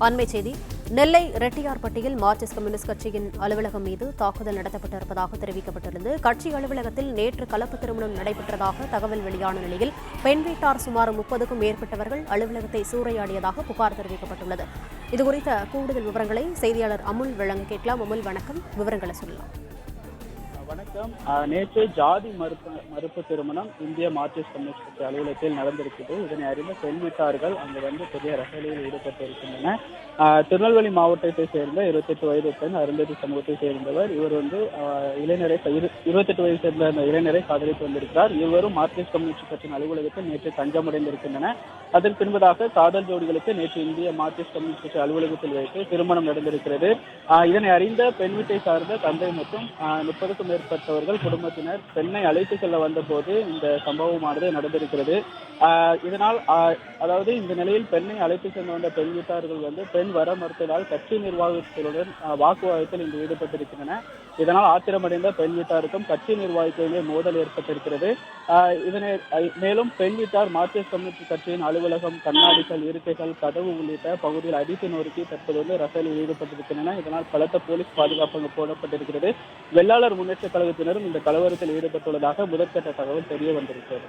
அண்மைச் செய்தி. நெல்லை ரெட்டியார்பட்டியில் Marxist communist கட்சியின் அலுவலகம் மீது தாக்குதல் நடத்தப்பட்டிருப்பதாக தெரிவிக்கப்பட்டிருந்தது. கட்சி அலுவலகத்தில் நேற்று கலப்பு திருமணம் நடைபெற்றதாக தகவல் வெளியான நிலையில் பெண் வீட்டார் சுமார் 30க்கும் மேற்பட்டவர்கள் அலுவலகத்தை சூறையாடியதாக புகார் தெரிவிக்கப்பட்டுள்ளது. இதுகுறித்த கூடுதல் விவரங்களை செய்தியாளர் அமுல் வழங்க கேட்கலாம். அமுல், வணக்கம். விவரங்களை சொல்லலாம். வணக்கம். நேற்று ஜாதி மறுப்பு திருமணம் இந்திய மார்க்சிஸ்ட் கம்யூனிஸ்ட் கட்சி அலுவலகத்தில் நடந்திருக்குது. இதனை அறிந்த பெண் வீட்டார்கள் அங்கு பெரிய ரகளையில் ஈடுபட்டிருக்கின்றன. திருநெல்வேலி மாவட்டத்தை சேர்ந்த 28 வயது பெண் அருந்ததி சமூகத்தை சேர்ந்தவர். இவர் இளைஞரை 28 வயது சேர்ந்த அந்த இளைஞரை காதலித்து வந்திருக்கிறார். இருவரும் மார்க்சிஸ்ட் கம்யூனிஸ்ட் கட்சியின் அலுவலகத்தில் நேற்று தஞ்சமடைந்திருக்கின்றன. அதன் பின்பதாக காதல் ஜோடிகளுக்கு நேற்று இந்திய மார்க்சிஸ்ட் கம்யூனிஸ்ட் கட்சி அலுவலகத்தில் வைத்து திருமணம் நடந்திருக்கிறது. இதனை அறிந்த பெண் வீட்டை சார்ந்த தந்தை மற்றும் 30க்கும் மேற்பட்டவர்கள் குடும்பத்தினர் பெண்ணை அழைத்து செல்ல வந்த போது இந்த சம்பவமானது நடந்திருக்கிறது. இதனால் அதாவது இந்த நிலையில் பெண்ணை அழைத்து செல்ல வந்த பெண் வீட்டார்கள் பெண் வர மறுத்ததால் கட்சி நிர்வாகத்தினுடன் வாக்குவாதத்தில் இன்று ஈடுபட்டிருக்கின்றன. இதனால் ஆத்திரமடைந்த பெண் வீட்டாருக்கும் கட்சி நிர்வாகத்திலே மோதல் ஏற்பட்டிருக்கிறது. இதனை மேலும் பெண் வீட்டார் மார்க்சிஸ்ட் கம்யூனிஸ்ட் கட்சியின் அலுவலகம், கண்ணாடிகள், இருக்கைகள், கதவு உள்ளிட்ட பகுதியில் அடித்து நொறுக்கி தற்போது ரசலில் ஈடுபட்டிருக்கின்றன. இதனால் பலத்த போலீஸ் பாதுகாப்பு போடப்பட்டிருக்கிறது. வெள்ளாளர் முன்னேற்ற கழகத்தினரும் இந்த கலவரத்தில் ஈடுபட்டுள்ளதாக முதற்கட்ட தகவல் தெரிய வந்திருக்கிறது.